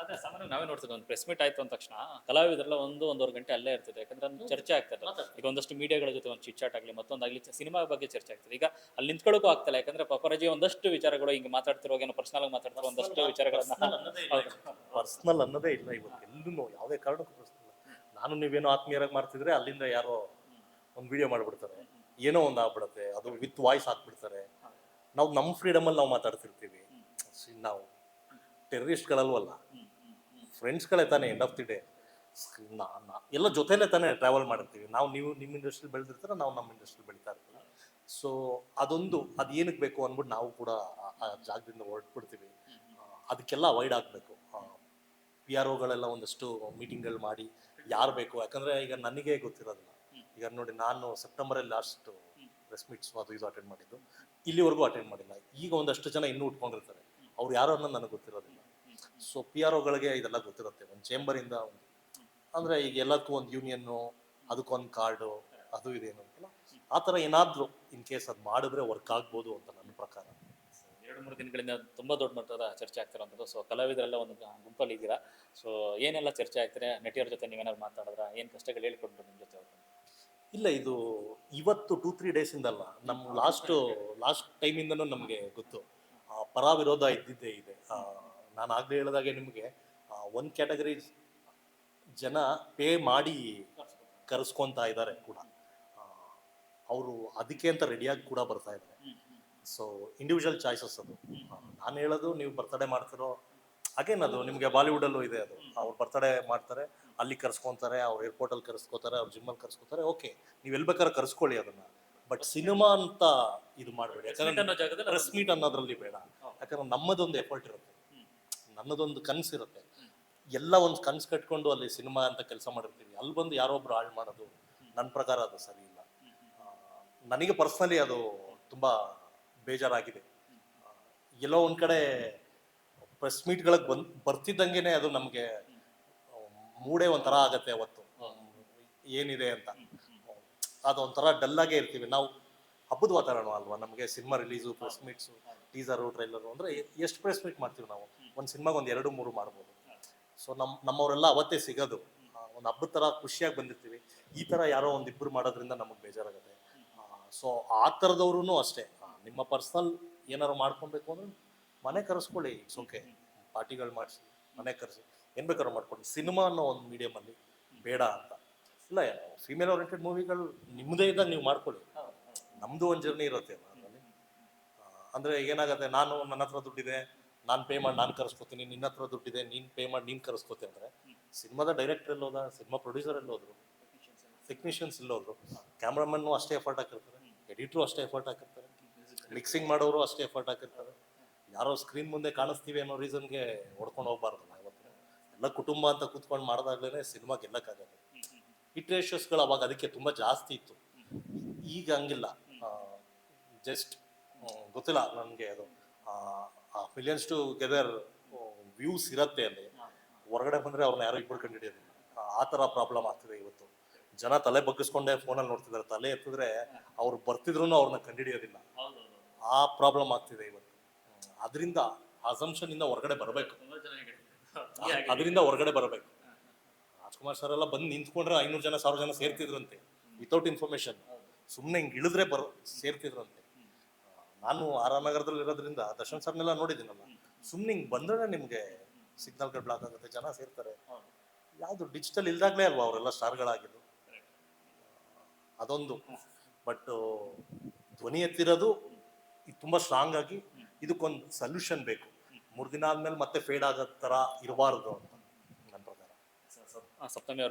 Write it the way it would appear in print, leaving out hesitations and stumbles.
ಅದೇ ಸಾಮಾನ್ಯ ನಾವೇ ನೋಡ್ತಿದ್ವಿ ಒಂದು ಪ್ರೆಸ್ ಮೀಟ್ ಆಯ್ತು ಅಂದ ತಕ್ಷಣ ಕಲಾವಿದರೆಲ್ಲ ಒಂದೂವರೆ ಗಂಟೆ ಅಲ್ಲೇ ಇರ್ತದೆ. ಯಾಕಂದ್ರೆ ಒಂದು ಚರ್ಚೆ ಆಗ್ತದೆ. ಈಗ ಒಂದಷ್ಟು ಮೀಡಿಯಾಗಳ ಜೊತೆ ಒಂದು ಚಿಟ್ಚಾಟ್ ಆಗಲಿ ಮತ್ತೊಂದಾಗಲಿ ಸಿನಿಮಾ ಬಗ್ಗೆ ಚರ್ಚೆ ಆಗ್ತದೆ. ಈಗ ಅಲ್ಲಿ ನಿಂತ್ಕೊಳ್ಳೋಕ್ಕೂ ಆಗ್ತಲ್ಲ, ಯಾಕಂದ್ರೆ ಪಪರಾಜಿ ಒಂದಷ್ಟು ವಿಚಾರಗಳು ಹಿಂಗೆ ಮಾತಾಡ್ತಿರುವಾಗ ಏನೋ ಪರ್ಸನಲ್ ಆಗಿ ಮಾತಾಡ್ತಿರೋ ಒಂದಷ್ಟು ವಿಚಾರಗಳನ್ನ ಪರ್ಸ್ನಲ್ ಅನ್ನೋದೇ ಇಲ್ಲ ಇವತ್ತು ಎಲ್ಲೂ, ಯಾವುದೇ ಕಾರಣಕ್ಕೂ ಪರ್ಸ್ನಲ್. ನಾನು ನೀವೇನೋ ಆತ್ಮೀಯರಾಗಿ ಮಾಡ್ತಿದ್ರೆ ಅಲ್ಲಿಂದ ಯಾರೋ ಒಂದು ವಿಡಿಯೋ ಮಾಡ್ಬಿಡ್ತಾರೆ, ಏನೋ ಒಂದು ಆಗ್ಬಿಡುತ್ತೆ, ಅದು ವಿತ್ ವಾಯ್ಸ್ ಹಾಕ್ಬಿಡ್ತಾರೆ. ನಾವು ನಮ್ಮ ಫ್ರೀಡಮಲ್ಲಿ ನಾವು ಮಾತಾಡ್ತಿರ್ತೀವಿ. ನಾವು ಟೆರರಿಸ್ಟ್ಗಳಲ್ವಲ್ಲ, ಫ್ರೆಂಡ್ಸ್ಗಳೇ ತಾನೇ. ಎಂಡ್ ಆಫ್ ದಿ ಡೇ ಎಲ್ಲ ಜೊತೆಲೇ ತಾನೇ ಟ್ರಾವೆಲ್ ಮಾಡಿರ್ತೀವಿ ನಾವು. ನೀವು ನಿಮ್ಮ ಇಂಡಸ್ಟ್ರಿ ಬೆಳೆದಿರ್ತಾರೆ, ನಾವು ನಮ್ಮ ಇಂಡಸ್ಟ್ರಿ ಬೆಳೀತಾ ಇರ್ತೀವಿ. ಸೊ ಅದೊಂದು ಅದು ಏನಕ್ಕೆ ಬೇಕು ಅಂದ್ಬಿಟ್ಟು ನಾವು ಕೂಡ ಆ ಜಾಗದಿಂದ ಹೊರಟ್ಬಿಡ್ತೀವಿ. ಅದಕ್ಕೆಲ್ಲ ಅವಾಯ್ಡ್ ಆಗಬೇಕು. ಪಿ ಆರ್ ಒಗಳೆಲ್ಲ ಒಂದಷ್ಟು ಮೀಟಿಂಗ್ಗಳು ಮಾಡಿ ಯಾರು ಬೇಕು, ಯಾಕಂದರೆ ಈಗ ನನಗೆ ಗೊತ್ತಿರೋದಿಲ್ಲ. ಈಗ ನೋಡಿ, ನಾನು ಸೆಪ್ಟೆಂಬರಲ್ಲಿ ಲಾಸ್ಟ್ ಪ್ರೆಸ್ ಮೀಟ್ಸ್ ಅದು ಇದು ಅಟೆಂಡ್ ಮಾಡಿದ್ದು, ಇಲ್ಲಿವರೆಗೂ ಅಟೆಂಡ್ ಮಾಡಿಲ್ಲ. ಈಗ ಒಂದಷ್ಟು ಜನ ಇನ್ನೂ ಉಟ್ಕೊಂಡಿರ್ತಾರೆ, ಅವ್ರು ಯಾರು ಅನ್ನೋದು ನನಗೆ ಗೊತ್ತಿರೋದಿಲ್ಲ. ಸೊ ಪಿ ಆರ್ ಒಗಳಿಗೆ ಇದೆಲ್ಲ ಗೊತ್ತಿರುತ್ತೆ. ಒಂದು ಚೇಂಬರಿಂದ ಒಂದು, ಅಂದರೆ ಈಗ ಎಲ್ಲದಕ್ಕೂ ಒಂದು ಯೂನಿಯನ್ನು, ಅದಕ್ಕೊಂದು ಕಾರ್ಡು, ಅದು ಇದೇನು ಅಂತಲ್ಲ, ಆ ಥರ ಏನಾದರೂ ಇನ್ ಕೇಸ್ ಅದು ಮಾಡಿದ್ರೆ ವರ್ಕ್ ಆಗ್ಬೋದು ಅಂತ ನನ್ನ ಪ್ರಕಾರ. 2-3 ದಿನಗಳಿಂದ ತುಂಬ ದೊಡ್ಡ ಮಟ್ಟದ ಚರ್ಚೆ ಆಗ್ತಿರೋಂಥದ್ದು. ಸೊ ಕಲಾವಿದರೆಲ್ಲ ಒಂದು ಗುಂಪಲ್ಲಿ ಇದ್ದೀರಾ. ಸೊ ಏನೆಲ್ಲ ಚರ್ಚೆ ಆಗ್ತಾರೆ, ನಟಿಯರ ಜೊತೆ ನೀವೇನಾದ್ರು ಮಾತಾಡಿದ್ರ, ಏನು ಕಷ್ಟಗಳು ಹೇಳ್ಕೊಟ್ರು ನಿಮ್ಮ ಜೊತೆ ಅವ್ರು? ಇಲ್ಲ, ಇದು ಇವತ್ತು 2-3 ಡೇಸಿಂದಲ್ಲ, ನಮ್ಮ ಲಾಸ್ಟ್ ಟೈಮಿಂದನೂ ನಮಗೆ ಗೊತ್ತು. ಪರ ವಿರೋಧ ಇದ್ದಿದ್ದೇ ಇದೆ. ನಾನು ಆಗಲೇ ಹೇಳಿದಾಗೆ ನಿಮಗೆ, ಒಂದು ಕ್ಯಾಟಗರಿ ಜನ ಪೇ ಮಾಡಿ ಕರೆಸ್ಕೊತಾ ಇದ್ದಾರೆ ಕೂಡ. ಅವರು ಅದಕ್ಕೆ ಅಂತ ರೆಡಿಯಾಗಿ ಕೂಡ ಬರ್ತಾ ಇದ್ದಾರೆ. ಸೊ ಇಂಡಿವಿಜುವಲ್ ಚಾಯ್ಸಸ್ ಅದು. ನಾನು ಹೇಳೋದು, ನೀವು ಬರ್ತಡೇ ಮಾಡ್ತಿರೋ ಅಗೇನ್, ಅದು ನಿಮಗೆ ಬಾಲಿವುಡಲ್ಲೂ ಇದೆ. ಅದು ಅವ್ರು ಬರ್ತಡೇ ಮಾಡ್ತಾರೆ, ಅಲ್ಲಿ ಕರ್ಸ್ಕೊತಾರೆ, ಅವ್ರು ಏರ್ಪೋರ್ಟಲ್ಲಿ ಕರೆಸ್ಕೋತಾರೆ, ಅವ್ರು ಜಿಮ್ಮಲ್ಲಿ ಕರೆಸ್ಕೋತಾರೆ. ಓಕೆ, ನೀವು ಎಲ್ಲಿ ಬೇಕಾದ್ರೆ ಕರೆಸ್ಕೊಳ್ಳಿ ಅದನ್ನು. ಬಟ್ ಸಿನಿಮಾ ಅಂತ ಇದು ಮಾಡಬೇಡಿ. ಯಾಕಂದ್ರೆ ಪ್ರೆಸ್ ಮೀಟ್ ಅನ್ನೋದ್ರಲ್ಲಿ ಬೇಡ. ಯಾಕಂದ್ರೆ ನಮ್ಮದೊಂದು ಎಫರ್ಟ್ ಇರುತ್ತೆ, ನನ್ನದೊಂದು ಕನಸು ಇರುತ್ತೆ. ಎಲ್ಲ ಒಂದು ಕನಸು ಕಟ್ಕೊಂಡು ಅಲ್ಲಿ ಸಿನಿಮಾ ಅಂತ ಕೆಲಸ ಮಾಡಿರ್ತೀವಿ, ಅಲ್ಲಿ ಬಂದು ಯಾರೊಬ್ರು ಹಾಳು ಮಾಡೋದು ನನ್ನ ಪ್ರಕಾರ ಅದು ಸರಿ ಇಲ್ಲ. ನನಗೆ ಪರ್ಸ್ನಲಿ ಅದು ತುಂಬ ಬೇಜಾರಾಗಿದೆ. ಎಲ್ಲೋ ಒಂದು ಕಡೆ ಪ್ರೆಸ್ ಮೀಟ್ಗಳಿಗೆ ಬರ್ತಿದ್ದಂಗೆ ಅದು ನಮಗೆ ಮೂಡೇ ಒಂಥರ ಆಗತ್ತೆ ಅವತ್ತು ಏನಿದೆ ಅಂತ. ಅದೊಂಥರ ಡಲ್ಲಾಗೇ ಇರ್ತೀವಿ ನಾವು. ಹಬ್ಬದ ವಾತಾವರಣ ಅಲ್ವಾ ನಮಗೆ, cinema release, press meets, teaser, trailer, ಅಂದರೆ ಎಷ್ಟು ಪ್ರೆಸ್ ಮೀಟ್ ಮಾಡ್ತೀವಿ ನಾವು. ಒಂದು ಸಿನಿಮಾಗೆ ಒಂದು 2-3 ಮಾಡ್ಬೋದು. ಸೊ ನಮ್ಮವರೆಲ್ಲ ಅವತ್ತೇ ಸಿಗೋದು. ಒಂದು ಹಬ್ಬದ ಥರ ಖುಷಿಯಾಗಿ ಬಂದಿರ್ತೀವಿ. ಈ ಥರ ಯಾರೋ ಒಂದಿಬ್ಬರು ಮಾಡೋದ್ರಿಂದ ನಮಗೆ ಬೇಜಾರಾಗುತ್ತೆ. ಸೊ ಆ ಥರದವ್ರೂ ಅಷ್ಟೇ, ನಿಮ್ಮ ಪರ್ಸ್ನಲ್ ಏನಾರು ಮಾಡ್ಕೊಬೇಕು ಅಂದರೆ ಮನೆ ಕರೆಸ್ಕೊಳ್ಳಿ, ಇಟ್ಸ್ ಓಕೆ. ಪಾರ್ಟಿಗಳು ಮಾಡಿಸಿ ಮನೆ ಕರೆಸಿ ಏನು ಬೇಕಾದ್ರೂ ಮಾಡ್ಕೊಳ್ಳಿ. ಸಿನಿಮಾ ಅನ್ನೋ ಒಂದು ಮೀಡಿಯಮಲ್ಲಿ ಬೇಡ ಅಂತ ಇಲ್ಲ. ಫೀಮೇಲ್ ಓರಿಯೆಂಟೆಡ್ ಮೂವಿಗಳು ನಿಮ್ಮದೇ ಇದ್ದಾಗ ನೀವು ಮಾಡ್ಕೊಳ್ಳಿ, ನಮ್ಮದು ಒಂದು ಜರ್ನಿ ಇರುತ್ತೆ ಅದರಲ್ಲಿ. ಅಂದರೆ ಏನಾಗುತ್ತೆ, ನನ್ನ ಹತ್ರ ದುಡ್ಡಿದೆ, ನಾನು ಪೇ ಮಾಡಿ ನಾನು ಕರೆಸ್ಕೊತೀನಿ, ನಿನ್ನ ಹತ್ರ ದುಡ್ಡಿದೆ, ನೀನು ಪೇ ಮಾಡಿ ನೀನು ಕರೆಸ್ಕೊತಿ ಅಂದರೆ, ಸಿನಿಮಾದ ಡೈರೆಕ್ಟರ್ ಎಲ್ಲೋದ, ಸಿನಿಮಾ ಪ್ರೊಡ್ಯೂಸರ್ ಎಲ್ಲೋದ್ರು, ಟೆಕ್ನಿಷಿಯನ್ಸ್ ಎಲ್ಲೋದ್ರು, ಕ್ಯಾಮ್ರಾಮನ್ನು ಅಷ್ಟೇ ಎಫರ್ಟ್ ಹಾಕಿರ್ತಾರೆ, ಎಡಿಟ್ರು ಅಷ್ಟೇ ಎಫರ್ಟ್ ಹಾಕಿರ್ತಾರೆ, ಮಿಕ್ಸಿಂಗ್ ಮಾಡೋರು ಅಷ್ಟೇ ಎಫರ್ಟ್ ಹಾಕಿರ್ತಾರೆ. ಯಾರೋ ಸ್ಕ್ರೀನ್ ಮುಂದೆ ಕಾಣಿಸ್ತೀವಿ ಅನ್ನೋ ರೀಸನ್ಗೆ ಹೊಡ್ಕೊಂಡು ಹೋಗ್ಬಾರ್ದಲ್ಲ. ಇವತ್ತು ಎಲ್ಲ ಕುಟುಂಬ ಅಂತ ಕೂತ್ಕೊಂಡು ಮಾಡಿದಾಗಲೇ ಸಿನಿಮಾ ಗೆಲ್ಲಕ್ಕಾಗತ್ತೆ. ಹಿಟ್ ರೇಷಿಯೋಸ್ಗಳು ಅವಾಗ ಅದಕ್ಕೆ ತುಂಬ ಜಾಸ್ತಿ ಇತ್ತು, ಈಗ ಹಂಗಿಲ್ಲ. ಜಸ್ಟ್ ಗೊತ್ತಿಲ್ಲ ನನಗೆ, ಅದು ಮಿಲಿಯನ್ಸ್ ಟು ಗೆದರ್ ವ್ಯೂಸ್ ಇರುತ್ತೆ ಅಲ್ಲಿ. ಹೊರಗಡೆ ಬಂದರೆ ಅವ್ರನ್ನ ಯಾರು ಇಬ್ಬರು ಕಂಡು ಹಿಡಿಯೋದಿಲ್ಲ. ಆ ಥರ ಪ್ರಾಬ್ಲಮ್ ಆಗ್ತಿದೆ ಇವತ್ತು. ಜನ ತಲೆ ಬಗ್ಗಿಸ್ಕೊಂಡೇ ಫೋನಲ್ಲಿ ನೋಡ್ತಿದ್ದಾರೆ, ತಲೆ ಎತ್ತಿದ್ರೆ ಅವ್ರು ಬರ್ತಿದ್ರು ಅವ್ರನ್ನ ಕಂಡುಹಿಡಿಯೋದಿಲ್ಲ. ಆ ಪ್ರಾಬ್ಲಮ್ ಆಗ್ತಿದೆ ಇವತ್ತು. ಅದರಿಂದ ಅಸಂಪ್ಷನ್ ಹೊರಗಡೆ ಬರಬೇಕು, ಅದರಿಂದ ಹೊರಗಡೆ ಬರಬೇಕು. ರಾಜ್ಕುಮಾರ್ ಸರ್ ಎಲ್ಲ ಬಂದು ನಿಂತ್ಕೊಂಡ್ರೆ 500 ಜನ 1000 ಜನ ಸೇರ್ತಿದ್ರಂತೆ, ವಿತೌಟ್ ಇನ್ಫಾರ್ಮೇಶನ್. ಸುಮ್ಮನೆ ಹಿಂಗೆ ಇಳಿದ್ರೆ ಸೇರ್ತಿದ್ರಂತೆ. ನಾನು ನಗರದಲ್ಲಿ ಇರೋದ್ರಿಂದ ದರ್ಶನ್ ಸರ್ನೆಲ್ಲ ನೋಡಿದ್ದೀನಲ್ಲ, ಸುಮ್ಮನೆ ಹಿಂಗೆ ಬಂದ್ರೆ ನಿಮಗೆ ಸಿಗ್ನಲ್ಗಳು ಬ್ಲಾಕ್ ಆಗುತ್ತೆ, ಜನ ಸೇರ್ತಾರೆ. ಯಾವುದು ಡಿಜಿಟಲ್ ಇಲ್ದಾಗಲೇ ಅಲ್ವಾ ಅವರೆಲ್ಲ ಸ್ಟಾರ್ಗಳಾಗಿದ್ದು. ಅದೊಂದು. ಬಟ್ ಧ್ವನಿ ಎತ್ತಿರೋದು ಇದು ತುಂಬ ಸ್ಟ್ರಾಂಗ್ ಆಗಿ, ಇದಕ್ಕೊಂದು ಸೊಲ್ಯೂಷನ್ ಬೇಕು. 3 ದಿನ ಆದ್ಮೇಲೆ ಮತ್ತೆ ಫೇಡ್ ಆಗೋ ಥರ ಇರಬಾರ್ದು ಅಂತ ನನ್ನ ಪ್ರಕಾರ. ಸಪ್ತಮಿ